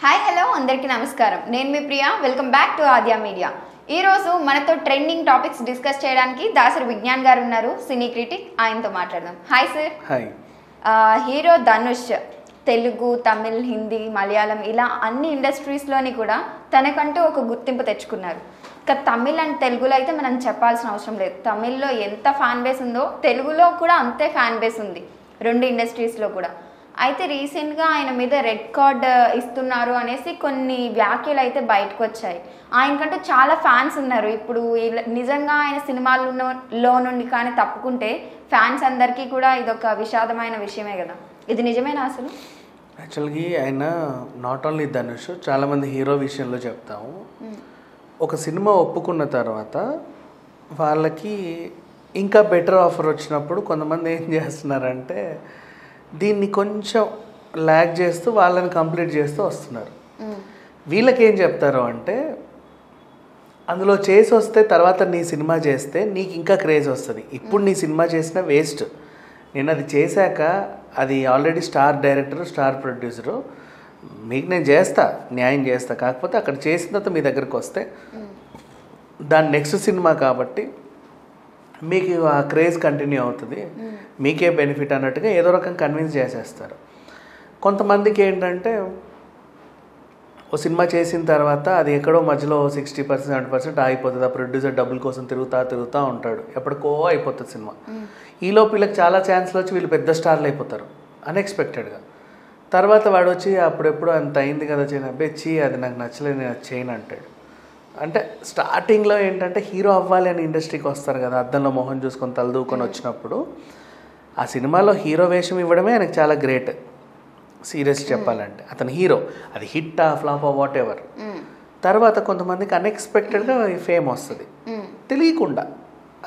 Hi hello అందరికీ నమస్కారం. నేను మీ Priya. Welcome back to Aadya media. ఈరోజు మనతో ట్రెండింగ్ టాపిక్స్ డిస్కస్ చేయడానికి దాసరి విజ్ఞాన్ గారు ఉన్నారు, సినీ క్రిటిక్. ఆయనతో మాట్లాడదాం. Hi sir. Hi. Hero Dhanush Telugu, Tamil, Hindi, Malayalam ఇలా అన్ని ఇండస్ట్రీస్లోని కూడా తనకంటూ ఒక గుర్తింపు తెచ్చుకున్నారు. ఇక తమిళ్ అండ్ తెలుగులో అయితే మనం చెప్పాల్సిన అవసరం లేదు. తమిళ్లో ఎంత ఫ్యాన్ బేస్ ఉందో తెలుగులో కూడా అంతే ఫ్యాన్ బేస్ ఉంది, రెండు ఇండస్ట్రీస్లో కూడా. అయితే రీసెంట్గా ఆయన మీద రెడ్ కార్డ్ ఇస్తున్నారు అనేసి కొన్ని వ్యాఖ్యలు అయితే బయటకు వచ్చాయి. ఆయనకంటూ చాలా ఫ్యాన్స్ ఉన్నారు. ఇప్పుడు నిజంగా ఆయన సినిమాల్లో నుండి కానీ తప్పుకుంటే ఫ్యాన్స్ అందరికీ కూడా ఇదొక విషాదమైన విషయమే కదా. ఇది నిజమేనా అసలు? యాక్చువల్గా ఆయన నాట్ ఓన్లీ ధనుష్, చాలామంది హీరో విషయంలో చెప్తాము. ఒక సినిమా ఒప్పుకున్న తర్వాత వాళ్ళకి ఇంకా బెటర్ ఆఫర్ వచ్చినప్పుడు కొంతమంది ఏం చేస్తున్నారంటే దీన్ని కొంచెం ల్యాగ్ చేస్తూ వాళ్ళని కంప్లీట్ చేస్తూ వస్తున్నారు. వీళ్ళకి ఏం చెప్తారు అంటే అందులో చేసి వస్తే తర్వాత నీ సినిమా చేస్తే నీకు ఇంకా క్రేజ్ వస్తుంది. ఇప్పుడు నీ సినిమా చేసిన వేస్ట్. నేను అది చేశాక అది already star director, star producer, మీకు నేను చేస్తా, న్యాయం చేస్తా. కాకపోతే అక్కడ చేసిన తర్వాత మీ దగ్గరకు వస్తే దాని నెక్స్ట్ సినిమా కాబట్టి మీకు ఆ క్రేజ్ కంటిన్యూ అవుతుంది, మీకే బెనిఫిట్ అన్నట్టుగా ఏదో రకం కన్విన్స్ చేసేస్తారు. కొంతమందికి ఏంటంటే ఓ సినిమా చేసిన తర్వాత అది ఎక్కడో మధ్యలో 60%, 70% ఆగిపోతుంది. ఆ ప్రొడ్యూసర్ డబ్బుల కోసం తిరుగుతూ ఉంటాడు. ఎప్పటికో అయిపోతుంది సినిమా. ఈలోపు వీళ్ళకి చాలా ఛాన్స్లు వచ్చి వీళ్ళు పెద్ద స్టార్లు అయిపోతారు అన్ఎక్స్పెక్టెడ్గా. తర్వాత వాడు వచ్చి అప్పుడెప్పుడు అంత అయింది కదా చేయను, అబ్బేచ్చి అది నాకు నచ్చలేదు, నేను చేయను అంటాడు. అంటే స్టార్టింగ్లో ఏంటంటే హీరో అవ్వాలి అని ఇండస్ట్రీకి వస్తారు కదా, అద్దంలో మొహం చూసుకొని తలదూకొని వచ్చినప్పుడు ఆ సినిమాలో హీరో వేషం ఇవ్వడమే ఆయనకు చాలా గ్రేట్. సీరియస్ చెప్పాలంటే అతను హీరో, అది హిట్ ఫ్లాప్ వాట్ ఎవర్. తర్వాత కొంతమందికి అన్ఎక్స్పెక్టెడ్గా ఫేమ్ వస్తుంది, తెలియకుండా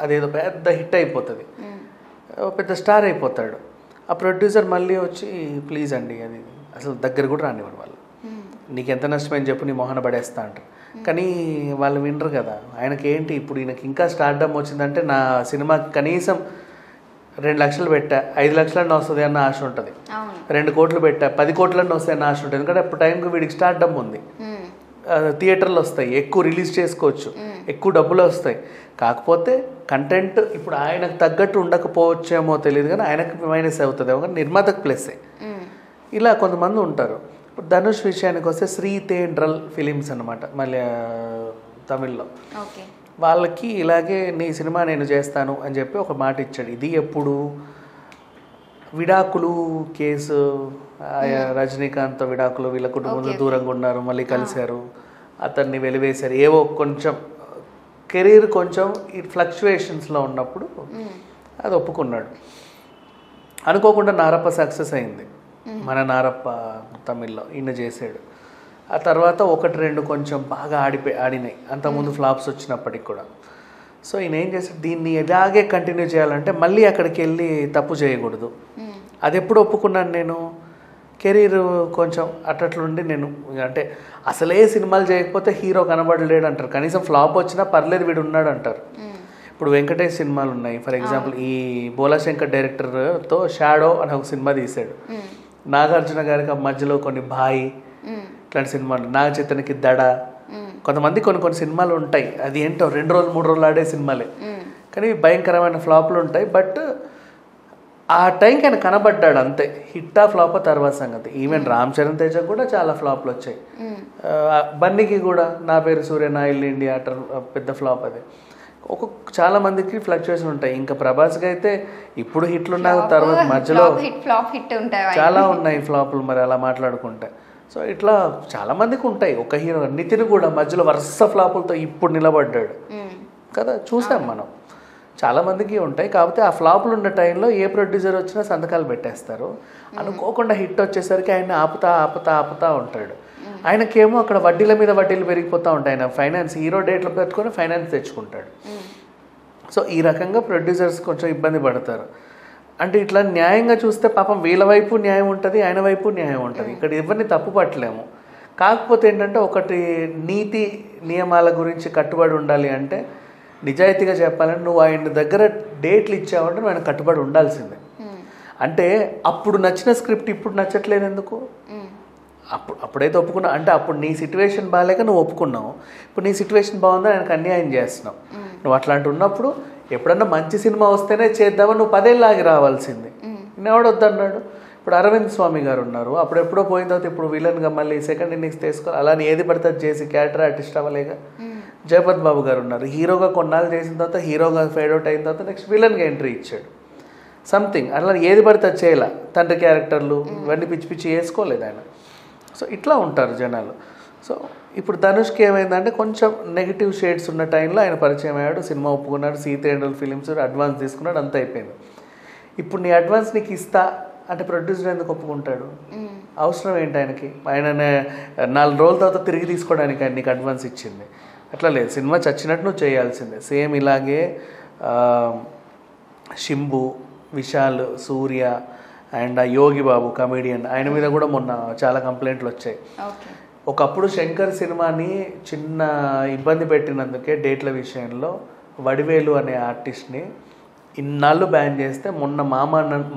అదేదో పెద్ద హిట్ అయిపోతుంది, పెద్ద స్టార్ అయిపోతాడు. ఆ ప్రొడ్యూసర్ మళ్ళీ వచ్చి ప్లీజ్ అండి అది అసలు దగ్గర కూడా రానివ్వరు వాళ్ళు, నీకు ఎంత నష్టమని చెప్పు, నీ మొహన పడేస్తా అంటారు. కానీ వాళ్ళు వినరు కదా. ఆయనకి ఏంటి ఇప్పుడు ఈయనకి ఇంకా స్టార్డమ్ వచ్చిందంటే నా సినిమాకి కనీసం 2 లక్షలు పెట్టా 5 లక్షలన్నా వస్తుంది అన్న ఆశ ఉంటుంది, 2 కోట్లు పెట్టా 10 కోట్లన్నా వస్తాయి అన్న ఆశ ఉంటుంది. ఎందుకంటే అప్పుడు టైంకి వీడికి స్టార్డమ్ ఉంది, థియేటర్లు వస్తాయి, ఎక్కువ రిలీజ్ చేసుకోవచ్చు, ఎక్కువ డబ్బులు వస్తాయి. కాకపోతే కంటెంట్ ఇప్పుడు ఆయనకు తగ్గట్టు ఉండకపోవచ్చేమో తెలియదు, కానీ ఆయనకు మైనస్ అవుతుంది, కానీ నిర్మాతకు ప్లస్సే. ఇలా కొంతమంది ఉంటారు. ఇప్పుడు ధనుష్ విషయానికి వస్తే శ్రీతేండ్రల్ ఫిలిమ్స్ అనమాట, మళ్ళీ తమిళ్లో. వాళ్ళకి ఇలాగే నీ సినిమా నేను చేస్తాను అని చెప్పి ఒక మాట ఇచ్చాడు. ఇది ఎప్పుడు విడాకులు కేసు, రజనీకాంత్తో విడాకులు, వీళ్ళ కుటుంబంలో దూరంగా ఉన్నారు, మళ్ళీ కలిశారు, అతన్ని వెలివేశారు, ఏవో కొంచెం కెరీర్ కొంచెం ఈ ఫ్లక్చువేషన్స్లో ఉన్నప్పుడు అది ఒప్పుకున్నాడు. అనుకోకుండా నారప్ప సక్సెస్ అయింది, మన నారప్ప తమిళ్లో ఈయన చేశాడు. ఆ తర్వాత 1-2 కొంచెం బాగా ఆడినాయి, అంతకుముందు ఫ్లాప్స్ వచ్చినప్పటికి కూడా. సో ఈయన ఏం చేశాడు, దీన్ని ఇలాగే కంటిన్యూ చేయాలంటే మళ్ళీ అక్కడికి వెళ్ళి తప్పు చేయకూడదు. అది ఎప్పుడు ఒప్పుకున్నాను నేను, కెరీర్ కొంచెం అట్లుండి నేను అంటే అసలే సినిమాలు చేయకపోతే హీరో కనబడలేడు అంటారు, కనీసం ఫ్లాప్ వచ్చినా పర్లేదు వీడు ఉన్నాడు అంటారు. ఇప్పుడు వెంకటేష్ సినిమాలు ఉన్నాయి, ఫర్ ఎగ్జాంపుల్ ఈ బోలాశంకర్ డైరెక్టర్తో షాడో అని ఒక సినిమా తీశాడు. నాగార్జున గారికి మధ్యలో కొన్ని బాయి ఇట్లాంటి సినిమాలు, నాగ చైతన్యకి దడ, కొంతమంది కొన్ని సినిమాలు ఉంటాయి, అది ఏంటో 2 రోజులు 3 రోజులు ఆడే సినిమాలే, కానీ భయంకరమైన ఫ్లాప్లు ఉంటాయి. బట్ ఆ టైంకి ఆయన కనబడ్డాడు అంతే. హిట్టా ఫ్లాప్ తర్వాత సంగతి. ఈవెన్ రామ్ చరణ్ తేజ కూడా చాలా ఫ్లాప్లు వచ్చాయి, బన్నీకి కూడా నా పేరు సూర్య, నా ఇల్లు ఇండియా పెద్ద ఫ్లాప్. అది చాలా మందికి ఫ్లక్చుయేషన్ ఉంటాయి. ఇంకా ప్రభాస్కి అయితే ఇప్పుడు హిట్లు ఉన్న తర్వాత మధ్యలో చాలా ఉన్నాయి ఫ్లాపులు, మరి అలా మాట్లాడుకుంటే. సో ఇట్లా చాలా మందికి ఉంటాయి. ఒక హీరో నితిన్ కూడా మధ్యలో వరుస ఫ్లాపులతో ఇప్పుడు నిలబడ్డాడు కదా, చూసాం మనం. చాలా మందికి ఉంటాయి. కాకపోతే ఆ ఫ్లాపులు ఉన్న టైంలో ఏ ప్రొడ్యూసర్ వచ్చినా సంతకాలు పెట్టేస్తారు. అనుకోకుండా హిట్ వచ్చేసరికి ఆయన ఆపుతా ఉంటాడు. ఆయనకేమో అక్కడ వడ్డీల మీద వడ్డీలు పెరిగిపోతూ ఉంటాయి. ఆయన ఫైనాన్స్ హీరో డేట్లు పెట్టుకొని ఫైనాన్స్ తెచ్చుకుంటాడు. సో ఈ రకంగా ప్రొడ్యూసర్స్ కొంచెం ఇబ్బంది పడతారు. అంటే ఇట్లా న్యాయంగా చూస్తే పాపం వీళ్ళ వైపు న్యాయం ఉంటుంది, ఆయన వైపు న్యాయం ఉంటుంది. ఇక్కడ ఎవరిని తప్పు పట్టలేము. కాకపోతే ఏంటంటే ఒకటి నీతి నియమాల గురించి కట్టుబడి ఉండాలి. అంటే నిజాయితీగా చెప్పాలంటే నువ్వు ఆయన దగ్గర డేట్లు ఇచ్చావంటే నువ్వు ఆయన కట్టుబడి ఉండాల్సిందే. అంటే అప్పుడు నచ్చిన స్క్రిప్ట్ ఇప్పుడు నచ్చట్లేదు ఎందుకు? అప్పుడైతే ఒప్పుకున్నావు అంటే అప్పుడు నీ సిచ్యువేషన్ బాగాలేక నువ్వు ఒప్పుకున్నావు. ఇప్పుడు నీ సిచ్యువేషన్ బాగుందా ఆయనకు అన్యాయం చేస్తున్నావు. నువ్వు అట్లాంటి ఉన్నప్పుడు ఎప్పుడన్నా మంచి సినిమా వస్తేనే చేద్దామని నువ్వు 10 ఏళ్ళు ఆగి రావాల్సింది. ఎవడు వద్దన్నాడు? ఇప్పుడు అరవింద్ స్వామి గారు ఉన్నారు, అప్పుడు ఎప్పుడో పోయిన తర్వాత ఇప్పుడు విలన్గా మళ్ళీ సెకండ్ ఇన్నింగ్స్ తీసుకోవాలి. అలానే ఏది పడితే అది చేసి క్యారెక్టర్ ఆర్టిస్ట్ అవ్వలేక. జయపత్ బాబు గారు ఉన్నారు, హీరోగా కొన్నాళ్ళు చేసిన తర్వాత హీరోగా ఫేడ్ అవుట్ అయిన తర్వాత నెక్స్ట్ విలన్గా ఎంట్రీ ఇచ్చాడు. సంథింగ్ అట్లా ఏది పడితే అది చేయాల. తండ్రి క్యారెక్టర్లు ఇవన్నీ పిచ్చి పిచ్చి వేసుకోలేదు ఆయన. సో ఇట్లా ఉంటారు జనాలు. సో ఇప్పుడు ధనుష్కి ఏమైందంటే కొంచెం నెగిటివ్ షేడ్స్ ఉన్న టైంలో ఆయన పరిచయం అయ్యాడు, సినిమా ఒప్పుకున్నాడు, సీ300 ఫిలిమ్స్ అడ్వాన్స్ తీసుకున్నాడు, అంతా అయిపోయింది. ఇప్పుడు నీ అడ్వాన్స్ నీకు ఇస్తా అంటే ప్రొడ్యూసర్ ఎందుకు ఒప్పుకుంటాడు? అవసరం ఏంటి ఆయనకి? ఆయన 4 రోజుల తర్వాత తిరిగి తీసుకోవడానికి ఆయన నీకు అడ్వాన్స్ ఇచ్చింది. అట్లా లేదు, సినిమా చచ్చినట్టు నువ్వు చేయాల్సిందే. సేమ్ ఇలాగే శింబు, విశాల్, సూర్య అండ్ యోగి బాబు కమెడియన్, ఆయన మీద కూడా మొన్న చాలా కంప్లైంట్లు వచ్చాయి. ఒకప్పుడు శంకర్ సినిమాని చిన్న ఇబ్బంది పెట్టినందుకే డేట్ల విషయంలో వడివేలు అనే ఆర్టిస్ట్ని ఇన్నాళ్ళు బ్యాన్ చేస్తే మొన్న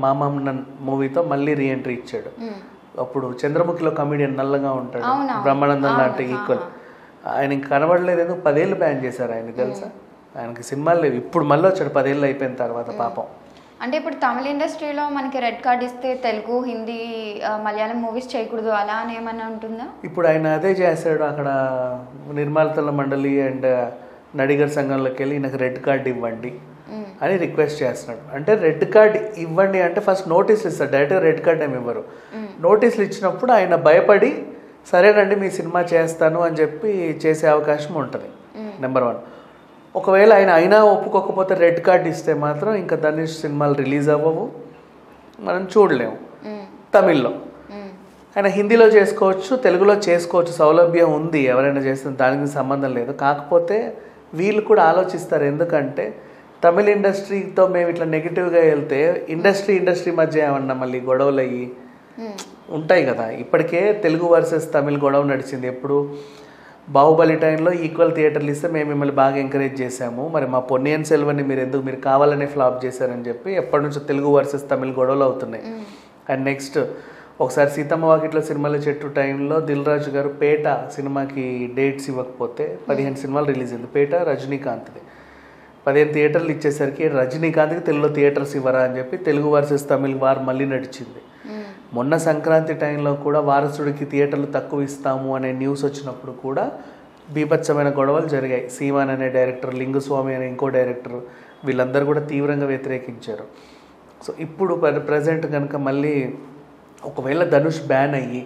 మామన్నన్ మూవీతో మళ్ళీ రీఎంట్రీ ఇచ్చాడు. అప్పుడు చంద్రముఖిలో కమెడియన్ నల్లగా ఉంటాడు, బ్రహ్మానందం లాంటి ఈక్వల్. ఆయనకి కనబడలేదు, ఎందుకు 10 ఏళ్ళు బ్యాన్ చేశారు ఆయన, తెలుసా? ఆయనకి సినిమాలు లేవు. ఇప్పుడు మళ్ళీ వచ్చాడు 10 ఏళ్ళు అయిపోయిన తర్వాత పాపం. అంటే ఇప్పుడు తమిళ ఇండస్ట్రీలో మనకి రెడ్ కార్డ్ ఇస్తే తెలుగు, హిందీ, మలయాళం మూవీస్ చేయకూడదు అలా అని ఏమన్నా ఉంటుందా? ఇప్పుడు ఆయన అదే చేశాడు. అక్కడ నిర్మాతల మండలి అండ్ నడిగర్ సంఘంలోకి వెళ్ళి నాకు రెడ్ కార్డ్ ఇవ్వండి అని రిక్వెస్ట్ చేస్తున్నాడు. అంటే రెడ్ కార్డ్ ఇవ్వండి అంటే ఫస్ట్ నోటీసులు ఇస్తారు, డైరెక్ట్గా రెడ్ కార్డ్ ఏమి ఇవ్వరు. నోటీసులు ఇచ్చినప్పుడు ఆయన భయపడి సరేనండి మీ సినిమా చేస్తాను అని చెప్పి చేసే అవకాశం ఉంటుంది. నెంబర్ 1. ఒకవేళ ఆయన అయినా ఒప్పుకోకపోతే రెడ్ కార్డ్ ఇస్తే మాత్రం ఇంకా ధనుష్ సినిమాలు రిలీజ్ అవ్వవు, మనం చూడలేము. తమిళ్లో ఆయన హిందీలో చేసుకోవచ్చు, తెలుగులో చేసుకోవచ్చు, సౌలభ్యం ఉంది, ఎవరైనా చేస్తే దానికి సంబంధం లేదు. కాకపోతే వీళ్ళు కూడా ఆలోచిస్తారు, ఎందుకంటే తమిళ ఇండస్ట్రీతో మేము ఇట్లా నెగిటివ్గా వెళ్తే ఇండస్ట్రీ మధ్య ఏమన్నా మళ్ళీ గొడవలు అయ్యి ఉంటాయి కదా. ఇప్పటికే తెలుగు వర్సెస్ తమిళ్ గొడవ నడిచింది. ఎప్పుడు బాహుబలి టైంలో ఈక్వల్ థియేటర్లు ఇస్తే మేము మిమ్మల్ని బాగా ఎంకరేజ్ చేశాము, మరి మా పొన్నియిన్ సెల్వన్ని మీరు కావాలనే ఫ్లాప్ చేశారని చెప్పి ఎప్పటి నుంచో తెలుగు వర్సెస్ తమిళ్ గొడవలు అవుతున్నాయి. అండ్ నెక్స్ట్ ఒకసారి సీతమ్మ వాకిట్లో సినిమాల చెట్టు టైంలో దిల్ రాజు గారు పేట సినిమాకి డేట్స్ ఇవ్వకపోతే 15 సినిమాలు రిలీజ్ అయింది. పేట రజనీకాంత్ది 15 థియేటర్లు ఇచ్చేసరికి రజనీకాంత్కి తెలుగులో థియేటర్స్ ఇవ్వరా అని చెప్పి తెలుగు వర్సెస్ తమిళ్ వార్ మళ్ళీ నడిచింది. మొన్న సంక్రాంతి టైంలో కూడా వారసుడికి థియేటర్లు తక్కువ ఇస్తాము అనే న్యూస్ వచ్చినప్పుడు కూడా బీభత్సమైన గొడవలు జరిగాయి. సీమాన్ అనే డైరెక్టర్, లింగుస్వామి అనే ఇంకో డైరెక్టర్, వీళ్ళందరూ కూడా తీవ్రంగా వ్యతిరేకించారు. సో ఇప్పుడు ప్రజెంట్ కనుక మళ్ళీ ఒకవేళ ధనుష్ బ్యాన్ అయ్యి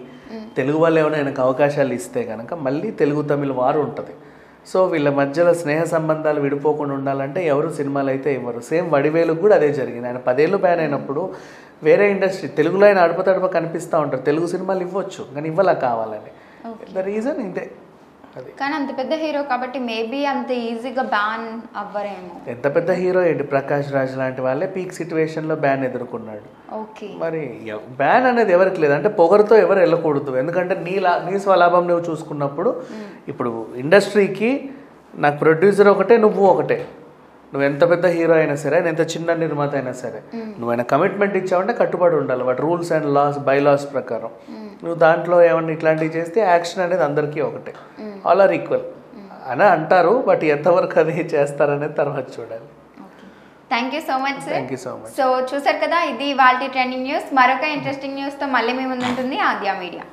తెలుగు వాళ్ళు ఏమైనా ఆయనకు అవకాశాలు ఇస్తే కనుక మళ్ళీ తెలుగు తమిళ వారు ఉంటుంది. సో వీళ్ళ మధ్యలో స్నేహ సంబంధాలు విడిపోకుండా ఉండాలంటే ఎవరు సినిమాలు అయితే ఇవ్వరు. సేమ్ వడివేలుకు కూడా అదే జరిగింది. ఆయన 10 ఏళ్ళు బ్యాన్ అయినప్పుడు వేరే ఇండస్ట్రీ తెలుగులో ఆయన అడప కనిపిస్తూ ఉంటారు, తెలుగు సినిమాలు ఇవ్వచ్చు కానీ ఇవ్వలా కావాలని. ద రీజన్ ఇదే. అది కానీ అంత పెద్ద హీరో కాబట్టి మేబీ అంత ఈజీగా బ్యాన్ అవ్వరేమో. ఎంత పెద్ద హీరో ఏంటి, ప్రకాష్ రాజ్ లాంటి వాళ్ళే పీక్ సిచ్యువేషన్లో బ్యాన్ ఎదుర్కొన్నాడు. మరి బ్యాన్ అనేది ఎవరికి లేదు, అంటే పొగరుతో ఎవరు వెళ్ళకూడదు. ఎందుకంటే నీ స్వలాభం నువ్వు చూసుకున్నప్పుడు ఇప్పుడు ఇండస్ట్రీకి నాకు ప్రొడ్యూసర్ ఒకటే, నువ్వు ఒకటే. నువ్వు ఎంత పెద్ద హీరో అయినా సరే, ఎంత చిన్న నిర్మాత అయినా సరే, నువ్వైనా కమిట్మెంట్ ఇచ్చావంటే కట్టుబడి ఉండాలి వాటి రూల్స్ అండ్ బైలాస్ ప్రకారం. నువ్వు దాంట్లో ఏమన్నా ఇట్లాంటివి చేస్తే యాక్షన్ అనేది అందరికీ ఒకటే, ఆల్ ఆర్ ఈక్వల్ అని అంటారు. బట్ ఎంతవరకు అది చేస్తారనేది తర్వాత చూడాలి. Thank you so much. Thank you so much. So చూసారు కదా, ఇది వాళ్ళ ట్రెండింగ్ న్యూస్. మరొక ఇంట్రెస్టింగ్ న్యూస్తో మళ్ళీ మీ ముందు ఉంటుంది ఆద్య మీడియా.